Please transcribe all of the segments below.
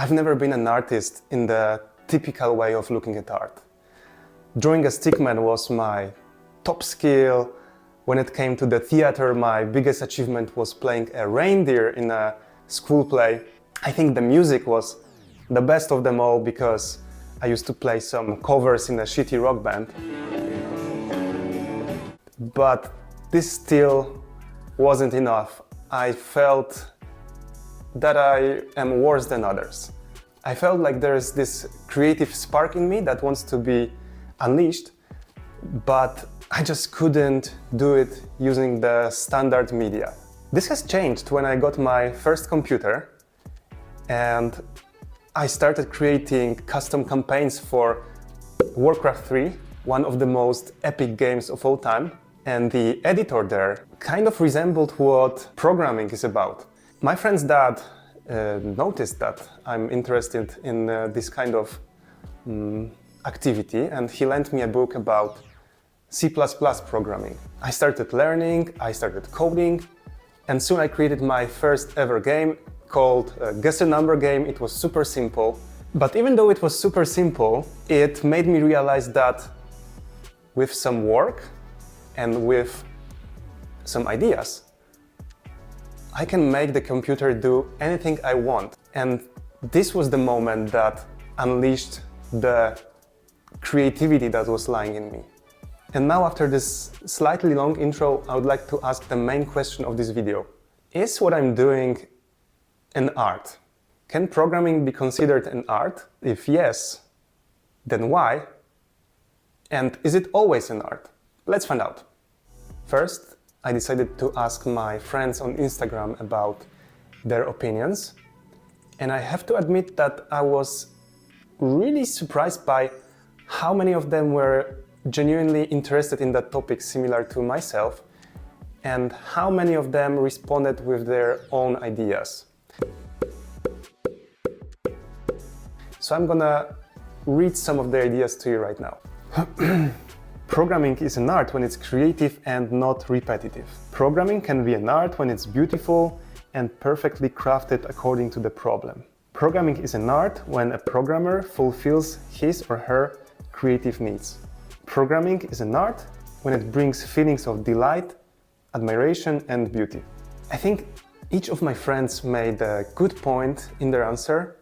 I've never been an artist in the typical way of looking at art. Drawing a stickman was my top skill. When it came to the theater, my biggest achievement was playing a reindeer in a school play. I think the music was the best of them all because I used to play some covers in a shitty rock band. But this still wasn't enough. I felt that I am worse than others. I felt like there's this creative spark in me that wants to be unleashed, but I just couldn't do it using the standard media. This has changed when I got my first computer and I started creating custom campaigns for Warcraft 3, one of the most epic games of all time. And the editor there kind of resembled what programming is about. My friend's dad noticed that I'm interested in this kind of activity, and he lent me a book about C++ programming. I started learning, I started coding, and soon I created my first ever game called Guess a Number Game. It was super simple, but even though it was super simple, it made me realize that with some work and with some ideas, I can make the computer do anything I want. And this was the moment that unleashed the creativity that was lying in me. And now, after this slightly long intro, I would like to ask the main question of this video. Is what I'm doing an art? Can programming be considered an art? If yes, then why? And is it always an art? Let's find out. First, I decided to ask my friends on Instagram about their opinions. And I have to admit that I was really surprised by how many of them were genuinely interested in that topic similar to myself, and how many of them responded with their own ideas. So I'm gonna read some of the ideas to you right now. Programming is an art when it's creative and not repetitive. Programming can be an art when it's beautiful and perfectly crafted according to the problem. Programming is an art when a programmer fulfills his or her creative needs. Programming is an art when it brings feelings of delight, admiration, and beauty. I think each of my friends made a good point in their answer.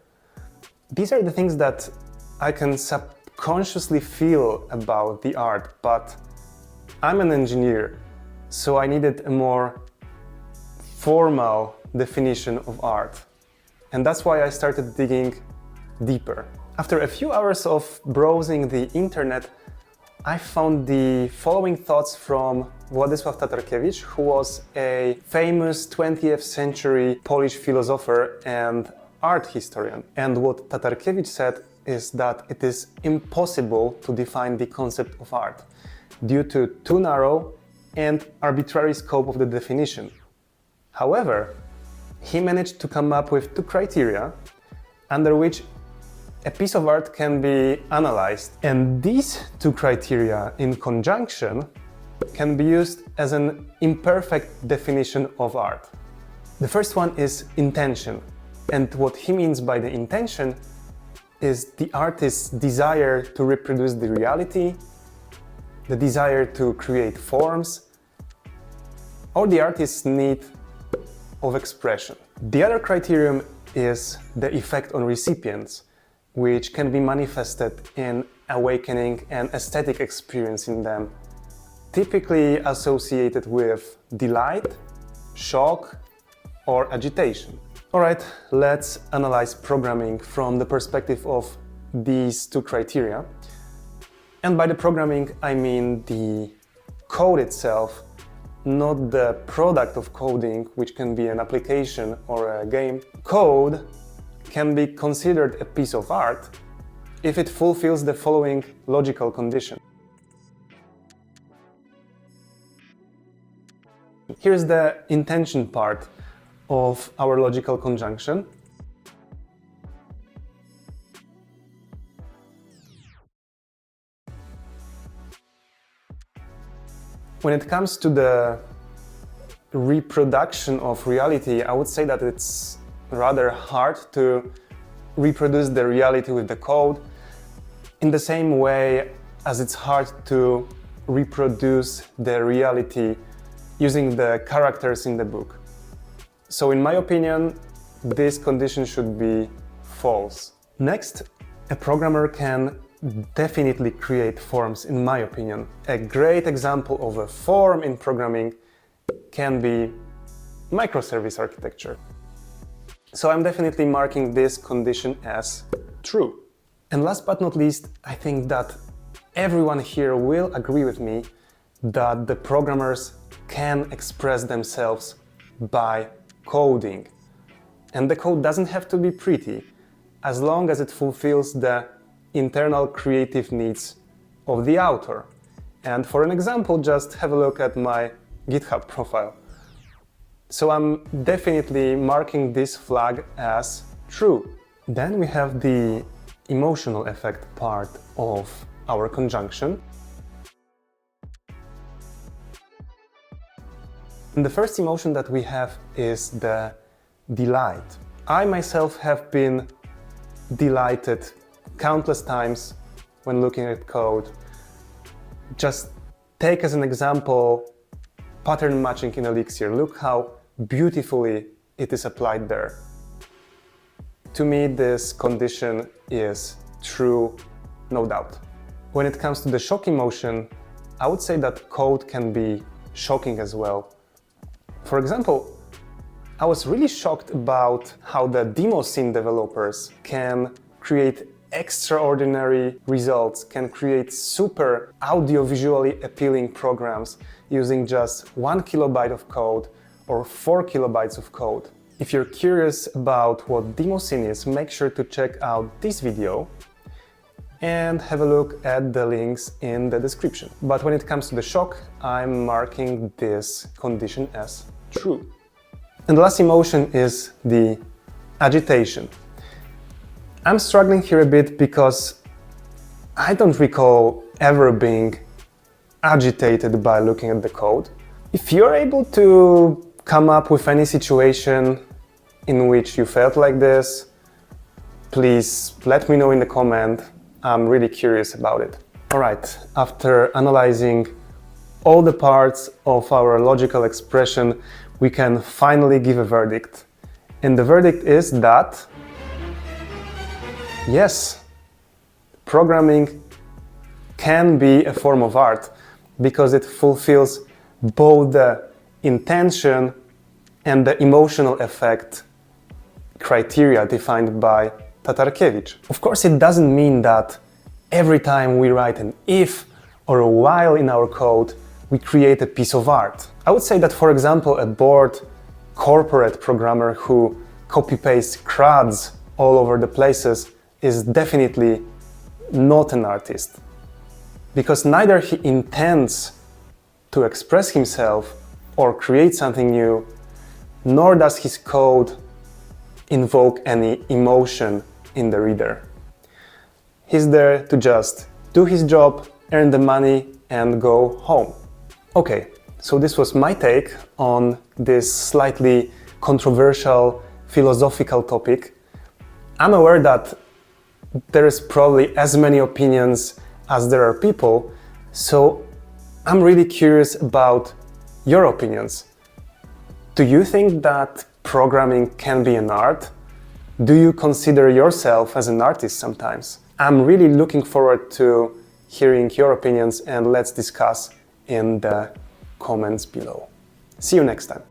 These are the things that I can subconsciously feel about the art, but I'm an engineer, so I needed a more formal definition of art. And that's why I started digging deeper. After a few hours of browsing the internet, I found the following thoughts from Władysław Tatarkiewicz, who was a famous 20th century Polish philosopher and art historian. And what Tatarkiewicz said is that it is impossible to define the concept of art due to too narrow and arbitrary scope of the definition. However, he managed to come up with two criteria under which a piece of art can be analyzed. And these two criteria in conjunction can be used as an imperfect definition of art. The first one is intention. And what he means by the intention is the artist's desire to reproduce the reality, the desire to create forms, or the artist's need of expression. The other criterion is the effect on recipients, which can be manifested in awakening an aesthetic experience in them, typically associated with delight, shock, or agitation. Alright, let's analyze programming from the perspective of these two criteria. And by the programming, I mean the code itself, not the product of coding, which can be an application or a game. Code can be considered a piece of art if it fulfills the following logical condition. Here's the intention part of our logical conjunction. When it comes to the reproduction of reality, I would say that it's rather hard to reproduce the reality with the code in the same way as it's hard to reproduce the reality using the characters in the book. So in my opinion, this condition should be false. Next, a programmer can definitely create forms, in my opinion. A great example of a form in programming can be microservice architecture. So I'm definitely marking this condition as true. And last but not least, I think that everyone here will agree with me that the programmers can express themselves by coding. And the code doesn't have to be pretty, as long as it fulfills the internal creative needs of the author. And for an example, just have a look at my GitHub profile. So I'm definitely marking this flag as true. Then we have the emotional effect part of our conjunction. And the first emotion that we have is the delight. I myself have been delighted countless times when looking at code. Just take as an example pattern matching in Elixir. Look how beautifully it is applied there. To me, this condition is true, no doubt. When it comes to the shock emotion, I would say that code can be shocking as well. For example, I was really shocked about how the demoscene developers can create extraordinary results, can create super audiovisually appealing programs using just 1 kilobyte of code or 4 kilobytes of code. If you're curious about what demoscene is, make sure to check out this video and have a look at the links in the description. But when it comes to the shock, I'm marking this condition as true. And the last emotion is the agitation. I'm struggling here a bit because I don't recall ever being agitated by looking at the code. If you're able to come up with any situation in which you felt like this, please let me know in the comment. I'm really curious about it. All right, after analyzing all the parts of our logical expression, we can finally give a verdict. And the verdict is that, yes, programming can be a form of art because it fulfills both the intention and the emotional effect criteria defined by Tatarkiewicz. Of course, it doesn't mean that every time we write an if or a while in our code, we create a piece of art. I would say that, for example, a bored corporate programmer who copy-pastes CRUDs all over the places is definitely not an artist, because neither he intends to express himself or create something new, nor does his code invoke any emotion in the reader. He's there to just do his job, earn the money, and go home. Okay, so this was my take on this slightly controversial philosophical topic. I'm aware that there is probably as many opinions as there are people, so I'm really curious about your opinions. Do you think that programming can be an art? Do you consider yourself as an artist sometimes? I'm really looking forward to hearing your opinions, and let's discuss in the comments below. See you next time.